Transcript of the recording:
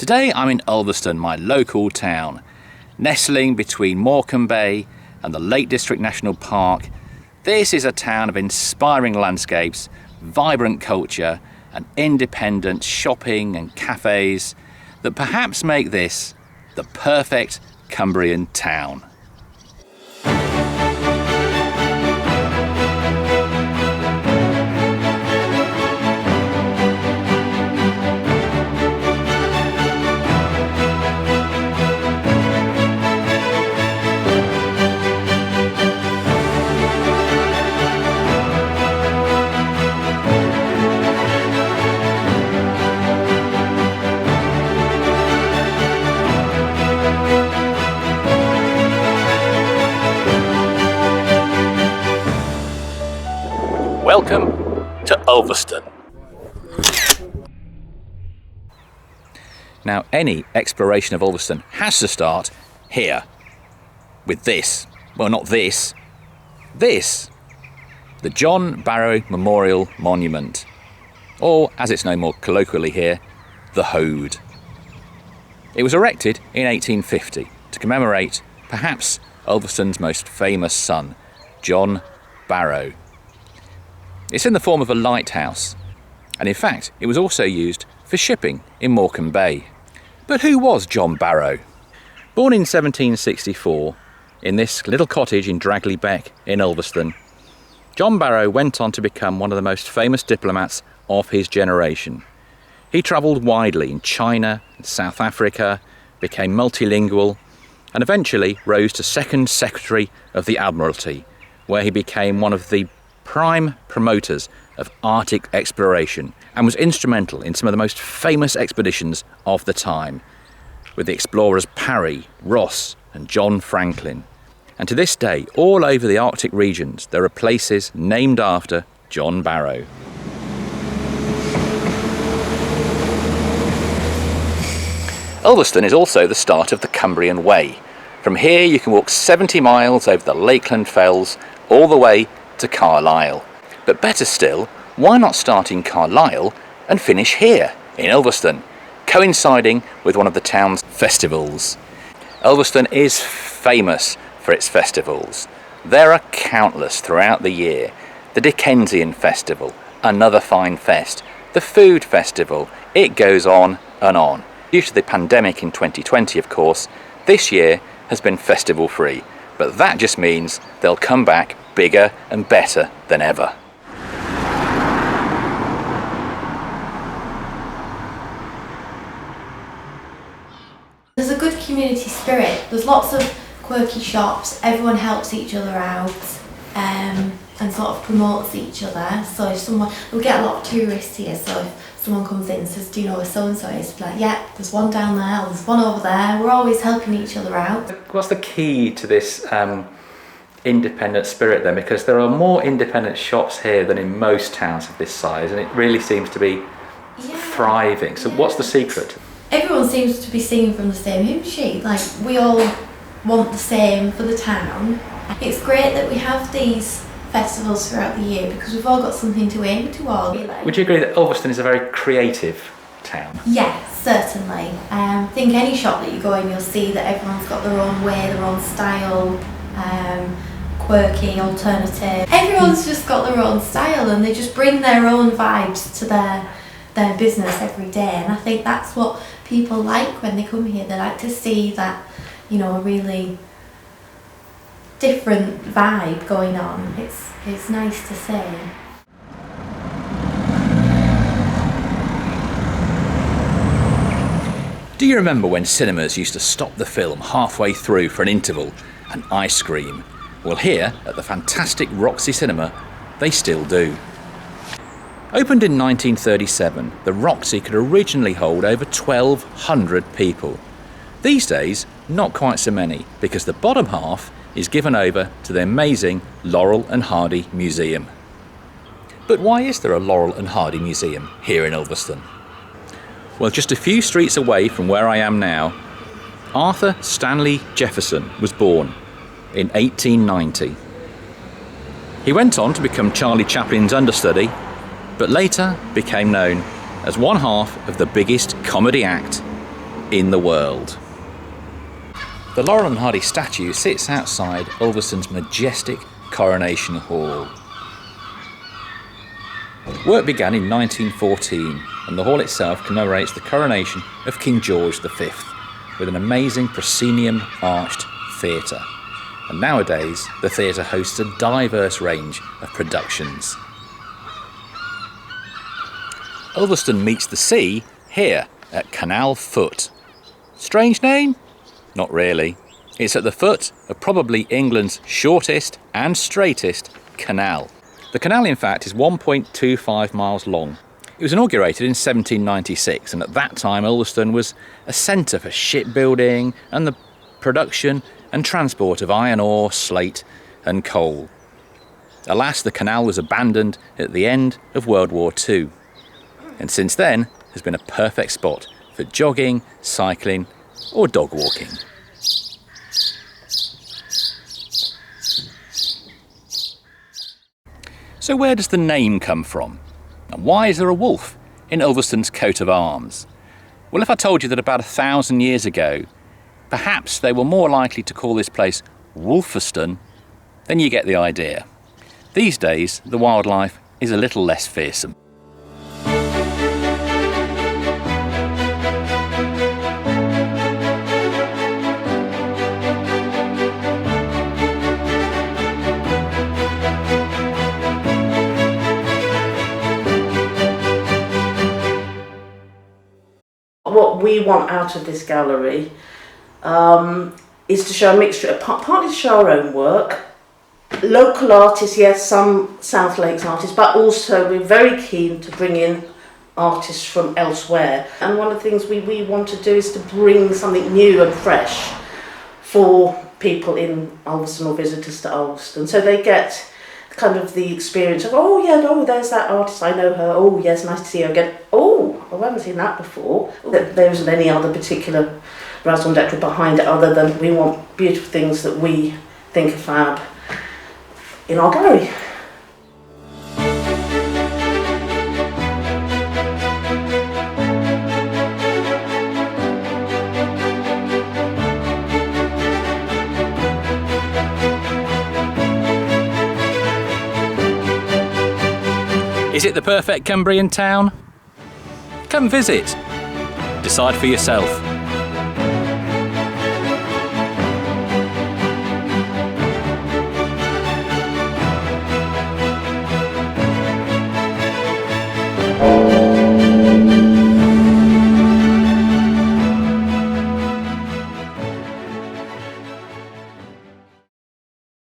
Today I'm in Ulverston, my local town. Nestling between Morecambe Bay and the Lake District National Park, this is a town of inspiring landscapes, vibrant culture and independent shopping and cafes that perhaps make this the perfect Cumbrian town. Welcome to Ulverston. Now, any exploration of Ulverston has to start here with this. Well, not this. This. The John Barrow Memorial Monument, or as it's known more colloquially here, the Hoad. It was erected in 1850 to commemorate perhaps Ulverston's most famous son, John Barrow. It's in the form of a lighthouse, and in fact it was also used for shipping in Morecambe Bay. But who was John Barrow? Born in 1764 in this little cottage in Dragley Beck in Ulverston, John Barrow went on to become one of the most famous diplomats of his generation. He travelled widely in China and South Africa, became multilingual, and eventually rose to Second Secretary of the Admiralty, where he became one of the prime promoters of Arctic exploration and was instrumental in some of the most famous expeditions of the time, with the explorers Parry, Ross and John Franklin. And to this day, all over the Arctic regions, there are places named after John Barrow. Ulverston is also the start of the Cumbrian Way. From here you can walk 70 miles over the Lakeland Fells all the way to Carlisle. But better still, why not start in Carlisle and finish here in Ulverston, coinciding with one of the town's festivals. Ulverston is famous for its festivals. There are countless throughout the year. The Dickensian Festival, another fine fest, the Food Festival, it goes on and on. Due to the pandemic in 2020, of course, this year has been festival free, but that just means they'll come back bigger and better than ever. There's a good community spirit. There's lots of quirky shops, everyone helps each other out and sort of promotes each other. So if we get a lot of tourists here, so if someone comes in and says, do you know where so-and-so is? Like, yeah, there's one down there, there's one over there. We're always helping each other out. What's the key to this independent spirit then? Because there are more independent shops here than in most towns of this size, and it really seems to be thriving. So what's the secret? Everyone seems to be singing from the same hymn sheet. Like, we all want the same for the town. It's great that we have these festivals throughout the year because we've all got something to aim toward. Would you agree that Ulverston is a very creative town? Yes, certainly. I think any shop that you go in, you'll see that everyone's got their own way, their own style, quirky, alternative. Everyone's just got their own style and they just bring their own vibes to their business every day, and I think that's what people like when they come here. They like to see that, you know, a really different vibe going on. It's nice to see. Do you remember when cinemas used to stop the film halfway through for an interval and ice cream? Well, here at the fantastic Roxy Cinema, they still do. Opened in 1937, the Roxy could originally hold over 1,200 people. These days, not quite so many, because the bottom half is given over to the amazing Laurel and Hardy Museum. But why is there a Laurel and Hardy Museum here in Ulverston? Well, just a few streets away from where I am now, Arthur Stanley Jefferson was born in 1890. He went on to become Charlie Chaplin's understudy, but later became known as one half of the biggest comedy act in the world. The Laurel and Hardy statue sits outside Ulverston's majestic Coronation Hall. Work began in 1914 and the hall itself commemorates the coronation of King George V with an amazing proscenium arched theatre. And nowadays the theatre hosts a diverse range of productions. Ulverston meets the sea here at Canal Foot. Strange name? Not really. It's at the foot of probably England's shortest and straightest canal. The canal, in fact, is 1.25 miles long. It was inaugurated in 1796, and at that time Ulverston was a centre for shipbuilding and the production and transport of iron ore, slate and coal. Alas, the canal was abandoned at the end of World War II, and since then has been a perfect spot for jogging, cycling or dog walking. So where does the name come from? And why is there a wolf in Ulverston's coat of arms? Well, if I told you that about 1,000 years ago, perhaps they were more likely to call this place Wolferston, then you get the idea. These days, the wildlife is a little less fearsome. What we want out of this gallery is to show a mixture, partly to show our own work, local artists, yes, some South Lakes artists, but also we're very keen to bring in artists from elsewhere. And one of the things we want to do is to bring something new and fresh for people in Ulverston or visitors to Ulverston, so they get kind of the experience of, oh yeah, no, there's that artist, I know her, oh yes, nice to see her again, oh, I haven't seen that before. There isn't any other particular raison d'etre behind it other than we want beautiful things that we think are fab in our gallery. Is it the perfect Cumbrian town? Come visit. Decide for yourself.